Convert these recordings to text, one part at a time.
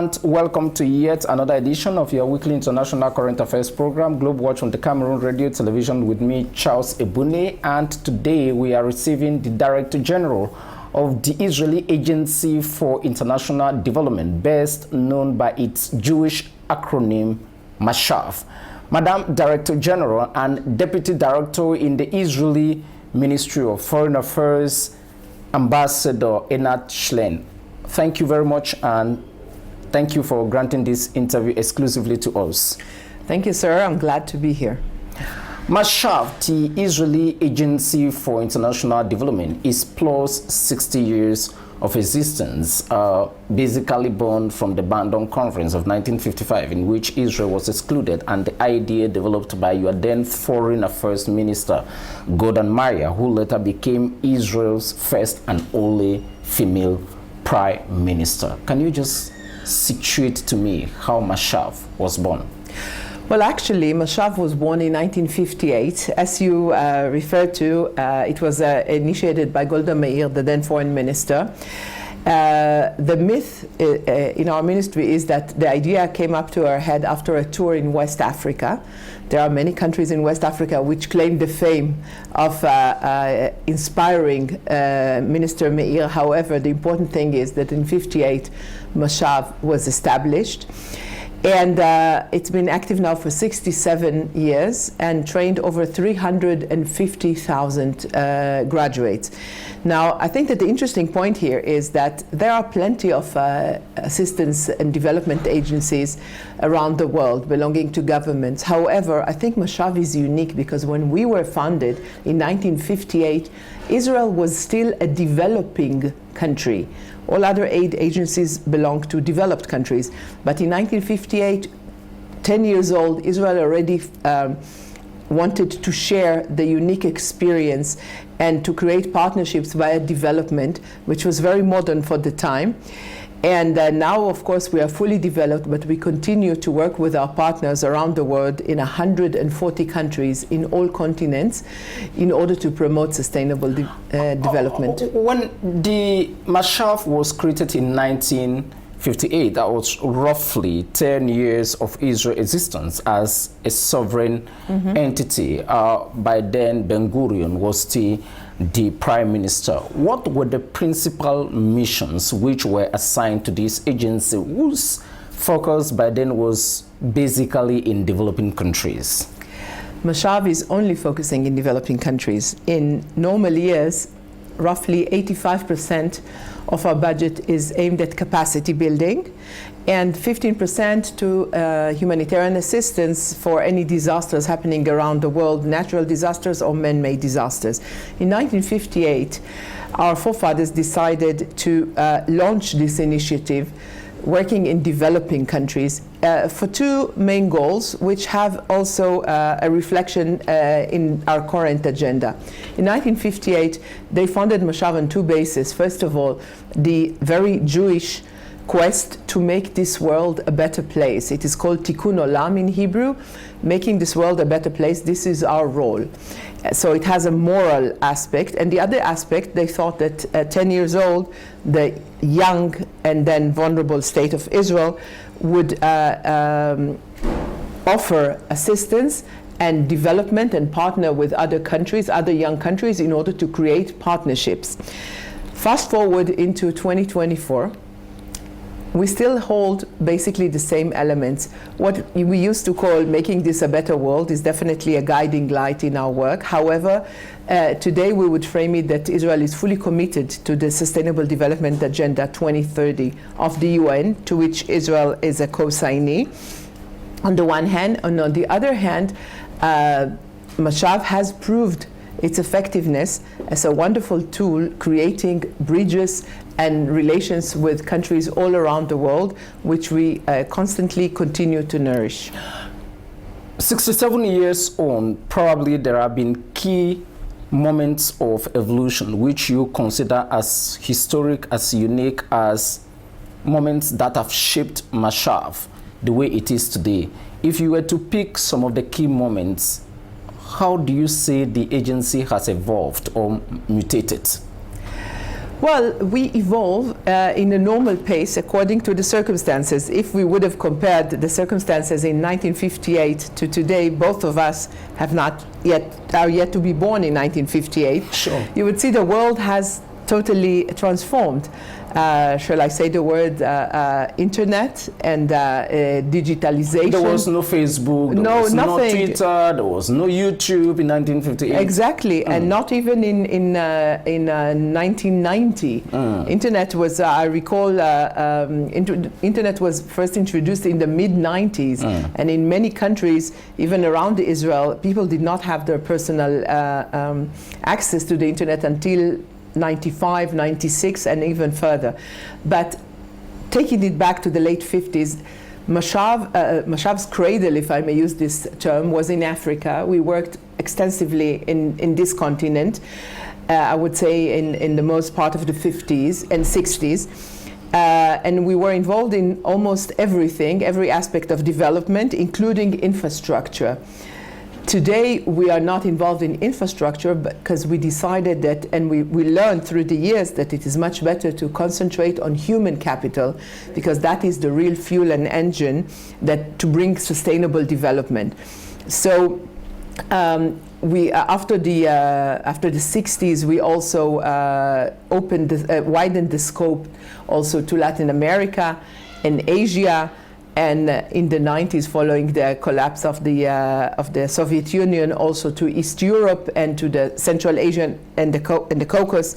and welcome to yet another edition of your weekly international current affairs program, Globe Watch on the Cameroon Radio Television, with me, Charles Ebune. And today we are receiving the Director General of the Israeli Agency for International Development, best known by its Jewish acronym Mashav. Madam Director General and Deputy Director in the Israeli Ministry of Foreign Affairs, Ambassador Eynat Shlein. Thank you very much, and thank you for granting this interview exclusively to us. Thank you, sir. I'm glad to be here. Mashav, the Israeli Agency for International Development, is plus 60 years of existence, basically born from the Bandung Conference of 1955, in which Israel was excluded, and the idea developed by your then Foreign Affairs Minister, Golda Meir, who later became Israel's first and only female Prime Minister. Can you just situate to me how Mashav was born? Well, actually, Mashav was born in 1958. As you referred to, it was initiated by Golda Meir, the then foreign minister. The myth in our ministry is that the idea came up to our head after a tour in West Africa. There are many countries in West Africa which claim the fame of inspiring Minister Meir. However, the important thing is that in 58, Mashav was established. And it's been active now for 67 years and trained over 350,000 graduates. Now, I think that the interesting point here is that there are plenty of assistance and development agencies around the world belonging to governments. However, I think Mashav is unique because when we were founded in 1958, Israel was still a developing country. All other aid agencies belong to developed countries. But in 1958, 10 years old, Israel already wanted to share the unique experience and to create partnerships via development, which was very modern for the time. And now, of course, we are fully developed, but we continue to work with our partners around the world in 140 countries in all continents in order to promote sustainable development. When the Mashav was created in 1958, that was roughly 10 years of Israel's existence as a sovereign entity. By then, Ben-Gurion was still the Prime Minister. What were the principal missions which were assigned to this agency, whose focus by then was basically in developing countries? Mashav is only focusing in developing countries. In normal years, roughly 85% of our budget is aimed at capacity building and 15% to humanitarian assistance for any disasters happening around the world, natural disasters or man-made disasters. In 1958, our forefathers decided to launch this initiative working in developing countries for two main goals, which have also a reflection in our current agenda. In 1958, they founded Mashav on two bases. First of all, the very Jewish quest to make this world a better place. It is called Tikkun Olam in Hebrew, making this world a better place. This is our role. So it has a moral aspect. And the other aspect, they thought that at 10 years old, the young and then vulnerable state of Israel would offer assistance and development and partner with other countries, other young countries, in order to create partnerships. Fast forward into 2024, we still hold basically the same elements. What we used to call making this a better world is definitely a guiding light in our work. However, today we would frame it that Israel is fully committed to the Sustainable Development Agenda 2030 of the UN, to which Israel is a co-signee, on the one hand. And on the other hand, Mashav has proved its effectiveness as a wonderful tool, creating bridges and relations with countries all around the world, which we constantly continue to nourish. 67 years on, probably there have been key moments of evolution which you consider as historic, as unique, as moments that have shaped Mashav the way it is today. If you were to pick some of the key moments, how do you say the agency has evolved or mutated? Well, we evolve in a normal pace according to the circumstances. If we would have compared the circumstances in 1958 to today, both of us are yet to be born in 1958. Sure. You would see the world has totally transformed. Shall I say the word internet and digitalization? There was no Facebook, there was no Twitter, there was no YouTube in 1958. Exactly, and not even in 1990. Internet was, I recall, internet was first introduced in the mid-90s, and in many countries, even around Israel, people did not have their personal access to the internet until 95, 96, and even further. But taking it back to the late 50s, Mashav's cradle, if I may use this term, was in Africa. We worked extensively in this continent, I would say in the most part of the 50s and 60s. And we were involved in almost everything, every aspect of development, including infrastructure. Today, we are not involved in infrastructure because we decided that, and we learned through the years that it is much better to concentrate on human capital, because that is the real fuel and engine to bring sustainable development. So after the 60s, we also widened the scope also to Latin America and Asia. And in the 90s, following the collapse of the Soviet Union, also to East Europe and to the Central Asia and the Caucasus,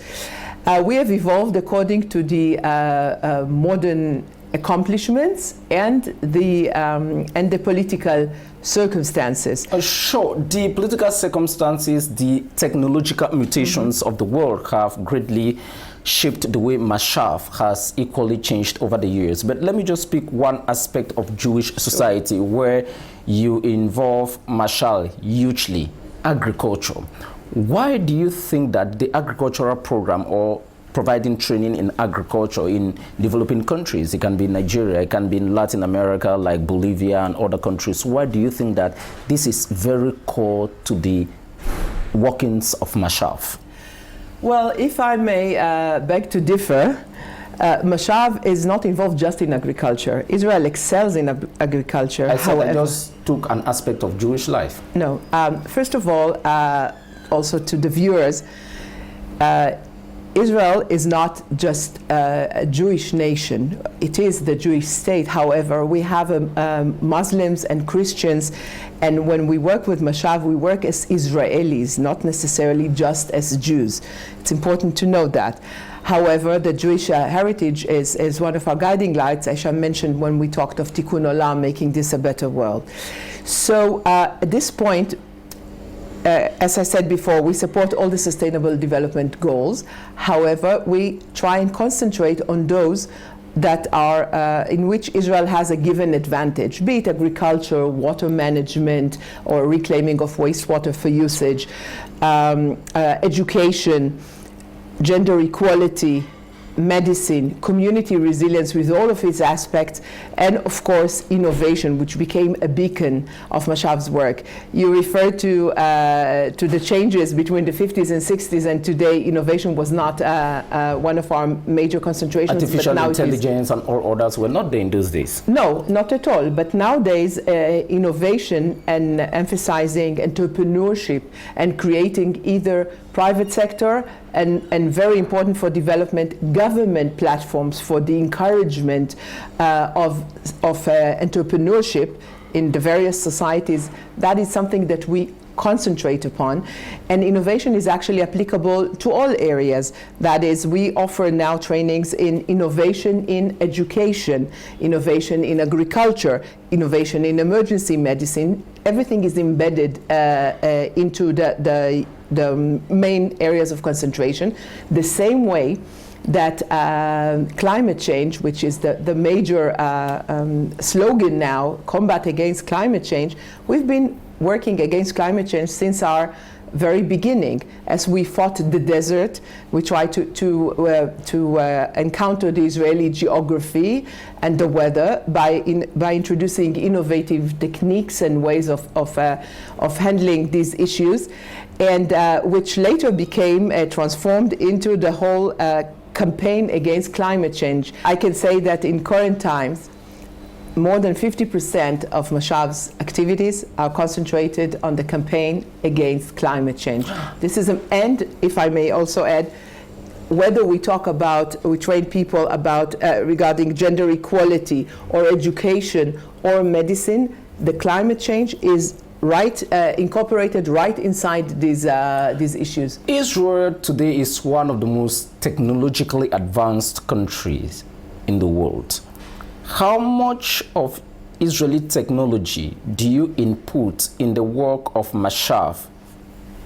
we have evolved according to the modern accomplishments and the political circumstances. Sure, the political circumstances, the technological mutations of the world have greatly shaped the way Mashav has equally changed over the years. But let me just speak one aspect of Jewish society where you involve Mashav hugely, agriculture. Why do you think that the agricultural program or providing training in agriculture in developing countries, it can be in Nigeria, it can be in Latin America like Bolivia and other countries, why do you think that this is very core to the workings of Mashav? Well, if I may beg to differ, Mashav is not involved just in agriculture. Israel excels in agriculture. I just took an aspect of Jewish life. No. First of all, also to the viewers, Israel is not just a Jewish nation. It is the Jewish state. However, we have Muslims and Christians, and when we work with Mashav, we work as Israelis, not necessarily just as Jews. It's important to know that. However, the Jewish heritage is one of our guiding lights, as I mentioned when we talked of Tikkun Olam, making this a better world. So at this point, as I said before, we support all the sustainable development goals. However, we try and concentrate on those that are in which Israel has a given advantage, be it agriculture, water management, or reclaiming of wastewater for usage, education, gender equality, medicine, community resilience with all of its aspects, and of course innovation, which became a beacon of Mashav's work. You referred to the changes between the 50s and 60s, and today innovation was not one of our major concentrations. Artificial intelligence and all others were not there in those days. No, not at all. But nowadays, innovation and emphasizing entrepreneurship and creating either private sector and very important for development, government platforms for the encouragement of entrepreneurship in the various societies. That is something that we concentrate upon, and innovation is actually applicable to all areas. That is, we offer now trainings in innovation in education, innovation in agriculture, innovation in emergency medicine. Everything is embedded into the main areas of concentration, the same way that climate change, which is the major slogan now, combat against climate change. We've been working against climate change since our very beginning. As we fought the desert, we tried to encounter the Israeli geography and the weather by introducing innovative techniques and ways of handling these issues, and which later became transformed into the whole campaign against climate change. I can say that in current times, more than 50% of Mashav's activities are concentrated on the campaign against climate change. This is and if I may also add, whether we train people about regarding gender equality or education or medicine, the climate change is incorporated right inside these issues. Israel today is one of the most technologically advanced countries in the world. How much of Israeli technology do you input in the work of Mashav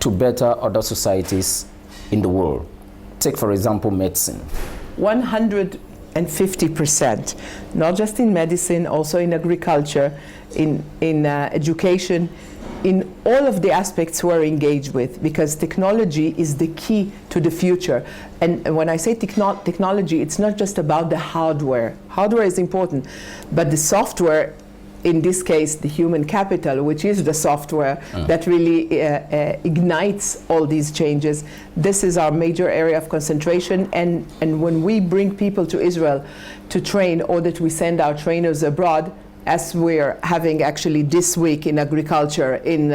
to better other societies in the world? Take, for example, medicine. 150%, not just in medicine, also in agriculture, in education, in all of the aspects we're engaged with, because technology is the key to the future. And when I say technology, it's not just about the hardware. Hardware is important, but the software, in this case, the human capital, which is the software that really ignites all these changes. This is our major area of concentration. And when we bring people to Israel to train, or that we send our trainers abroad, as we're having actually this week in agriculture in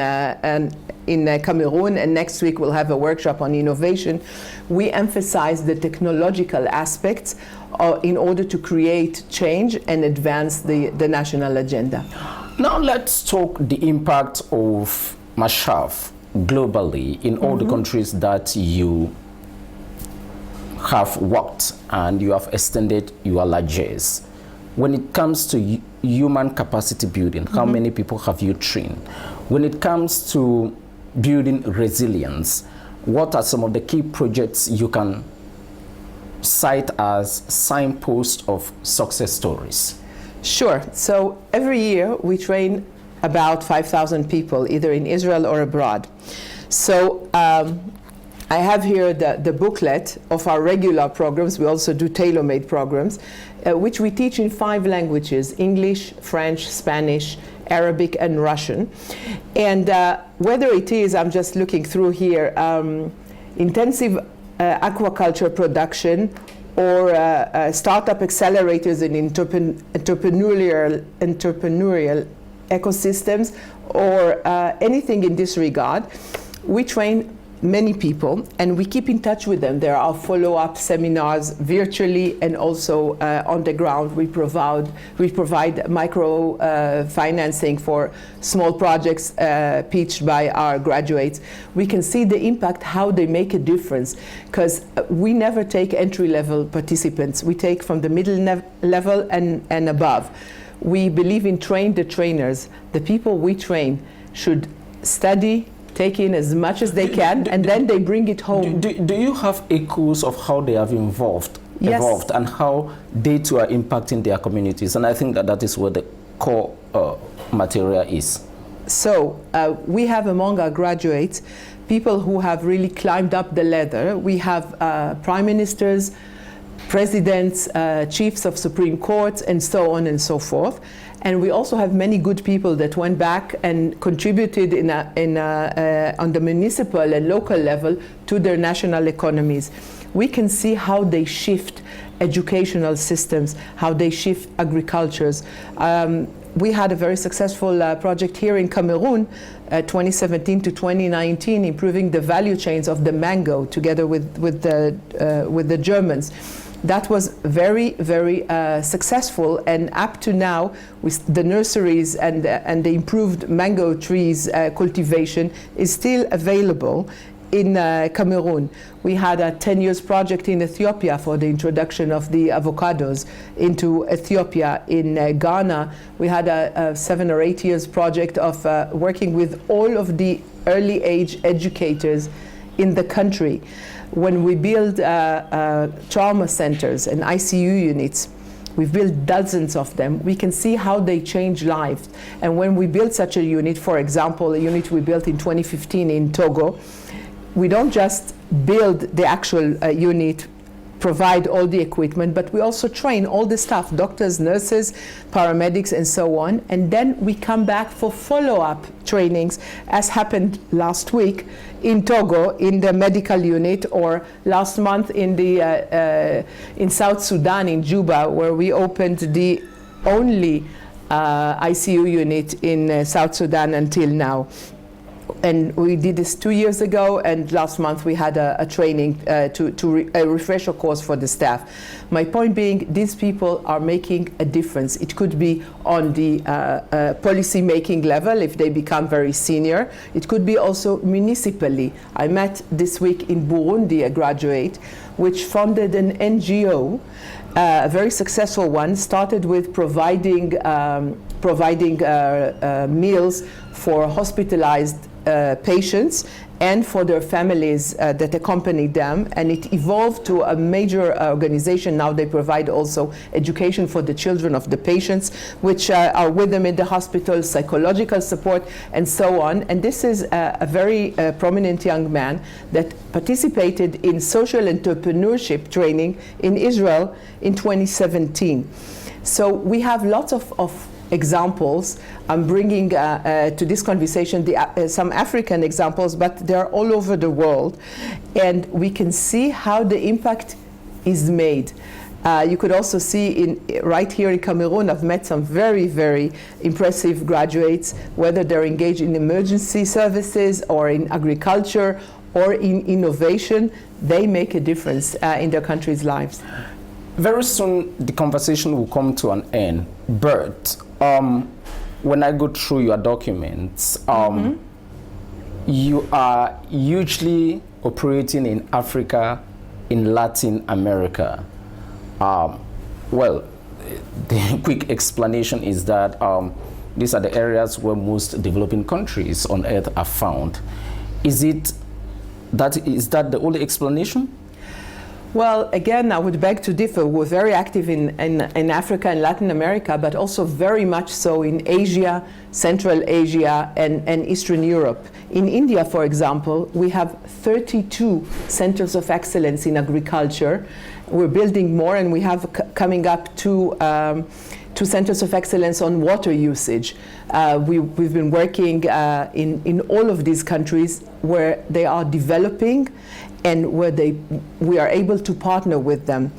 Cameroon, and next week we'll have a workshop on innovation, we emphasize the technological aspects in order to create change and advance the national agenda. Now let's talk the impact of Mashav globally in all the countries that you have worked and you have extended your largesse. When it comes to human capacity building, how many people have you trained? When it comes to building resilience, what are some of the key projects you can cite as signposts of success stories? Sure. So every year we train about 5,000 people, either in Israel or abroad. So I have here the booklet of our regular programs. We also do tailor-made programs, which we teach in 5 languages: English, French, Spanish, Arabic, and Russian. And whether it is, I'm just looking through here, intensive aquaculture production, or startup accelerators in entrepreneurial ecosystems, or anything in this regard, we train many people, and we keep in touch with them. There are follow-up seminars virtually and also on the ground. We provide micro financing for small projects pitched by our graduates. We can see the impact, how they make a difference, because we never take entry-level participants. We take from the middle level and above. We believe in train the trainers. The people we train should study, take in as much as they can, and then they bring it home. Do you have echoes of how they have evolved, and how they too are impacting their communities? And I think that is where the core material is. So we have among our graduates people who have really climbed up the ladder. We have prime ministers, presidents, chiefs of Supreme Courts, and so on and so forth. And we also have many good people that went back and contributed on the municipal and local level to their national economies. We can see how they shift educational systems, how they shift agricultures. We had a very successful project here in Cameroon, 2017 to 2019, improving the value chains of the mango together with the Germans. That was very, very successful, and up to now, with the nurseries and the improved mango trees cultivation is still available in Cameroon. We had a 10 years project in Ethiopia for the introduction of the avocados into Ethiopia. In Ghana, we had a 7 or 8 years project of working with all of the early age educators in the country. When we build trauma centers and ICU units, we've built dozens of them. We can see how they change lives. And when we build such a unit, for example, a unit we built in 2015 in Togo, we don't just build the actual unit provide all the equipment, but we also train all the staff, doctors, nurses, paramedics, and so on. And then we come back for follow-up trainings, as happened last week in Togo in the medical unit, or last month in the in South Sudan, in Juba, where we opened the only ICU unit in South Sudan until now. And we did this 2 years ago, and last month we had a training, a refresher course for the staff. My point being, these people are making a difference. It could be on the policy making level if they become very senior. It could be also municipally. I met this week in Burundi a graduate which founded an NGO, a very successful one, started with providing meals for hospitalized patients and for their families that accompanied them, and it evolved to a major organization. Now they provide also education for the children of the patients, which are with them in the hospital, psychological support, and so on. And this is a very prominent young man that participated in social entrepreneurship training in Israel in 2017. So we have lots of examples. I'm bringing to this conversation some African examples, but they're all over the world. And we can see how the impact is made. You could also see right here in Cameroon, I've met some very, very impressive graduates, whether they're engaged in emergency services or in agriculture or in innovation. They make a difference in their country's lives. Very soon the conversation will come to an end, but when I go through your documents, you are hugely operating in Africa, in Latin America. Well, the quick explanation is that these are the areas where most developing countries on earth are found. Is that the only explanation? Well, again, I would beg to differ. We're very active in Africa and Latin America, but also very much so in Asia, Central Asia, and Eastern Europe. In India, for example, we have 32 centers of excellence in agriculture. We're building more, and we have coming up two centers of excellence on water usage. We've been working in all of these countries where they are developing and where we are able to partner with them.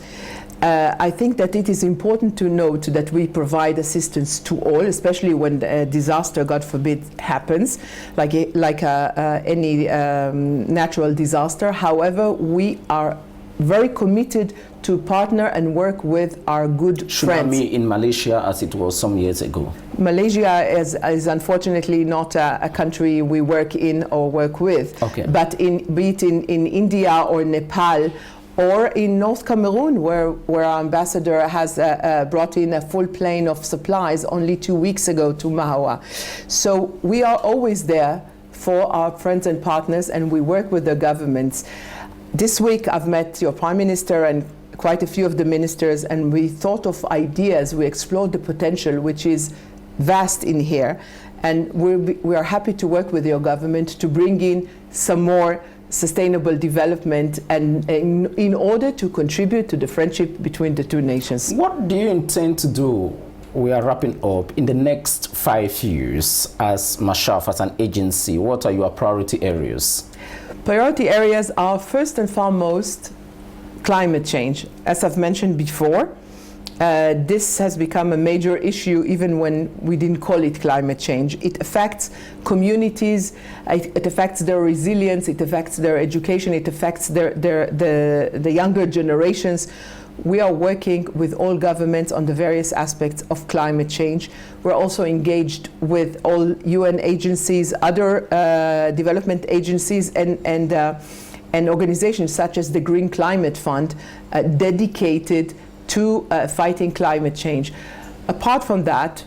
I think that it is important to note that we provide assistance to all, especially when a disaster, God forbid, happens, like any natural disaster. However, we are very committed to partner and work with our good friends. Tsunami in Malaysia, as it was some years ago. Malaysia is unfortunately not a country we work in or work with. Okay. But be it in India or Nepal or in North Cameroon, where our ambassador has brought in a full plane of supplies only 2 weeks ago to Mahawa. So we are always there for our friends and partners, and we work with the governments. This week I've met your Prime Minister and quite a few of the ministers, and we thought of ideas. We explored the potential, which is vast in here, and we are happy to work with your government to bring in some more sustainable development, and in order to contribute to the friendship between the two nations. What do you intend to do? We are wrapping up in the next 5 years as Mashav, as an agency. What are your priority areas? Priority areas are first and foremost climate change. As I've mentioned before, this has become a major issue even when we didn't call it climate change. It affects communities, it affects their resilience, it affects their education, it affects the younger generations. We are working with all governments on the various aspects of climate change. We're also engaged with all UN agencies, other development agencies, and organizations such as the Green Climate Fund, dedicated to fighting climate change. Apart from that,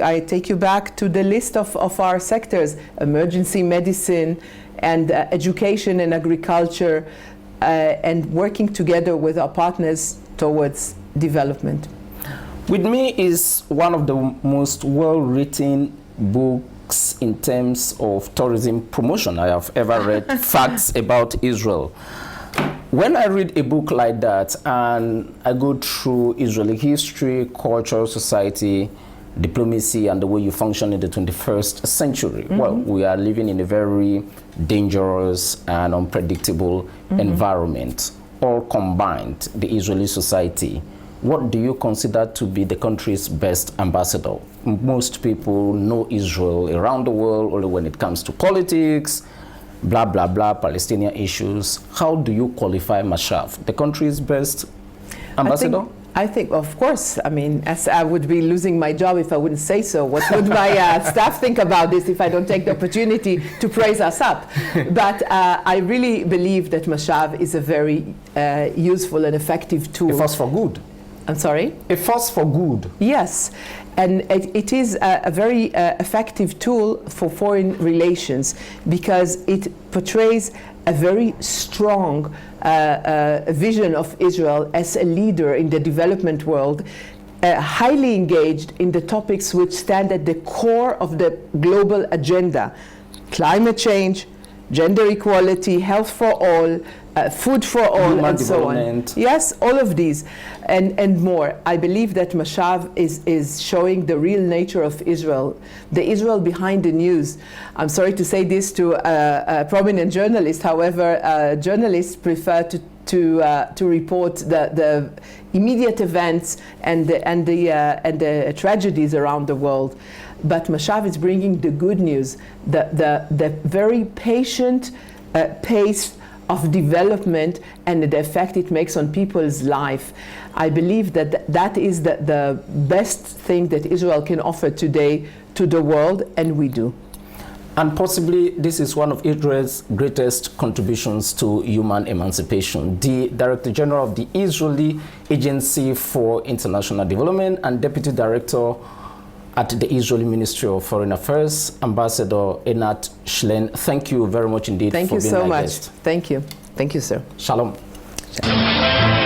I take you back to the list of our sectors: emergency medicine and education and agriculture, and working together with our partners towards development. With me is one of the most well-written books in terms of tourism promotion I have ever read, Facts About Israel. When I read a book like that and I go through Israeli history, culture, society, diplomacy, and the way you function in the 21st century, well, we are living in a very dangerous and unpredictable environment, all combined, the Israeli society. What do you consider to be the country's best ambassador? Most people know Israel around the world only when it comes to politics, blah, blah, blah, Palestinian issues. How do you qualify Mashav, the country's best ambassador? I think, of course, I mean, as I would be losing my job if I wouldn't say so. What would my staff think about this if I don't take the opportunity to praise us up? But I really believe that Mashav is a very useful and effective tool. A force for good. I'm sorry? A force for good. Yes, and it is a very effective tool for foreign relations because it portrays a very strong vision of Israel as a leader in the development world, highly engaged in the topics which stand at the core of the global agenda: climate change, gender equality, health for all, food for all, human and so on. Yes, all of these and more. I believe that Mashav is showing the real nature of Israel, the Israel behind the news. I'm sorry to say this to a prominent journalist, however, journalists prefer to report the immediate events and the tragedies around the world. But Mashav is bringing the good news, the very patient pace of development and the effect it makes on people's life. I believe that is the best thing that Israel can offer today to the world, and we do. And possibly this is one of Israel's greatest contributions to human emancipation. The Director General of the Israeli Agency for International Development and Deputy Director at the Israeli Ministry of Foreign Affairs, Ambassador Eynat Shlein. Thank you very much indeed for being my guest. Thank you so much. Thank you. Thank you, sir. Shalom. Shalom.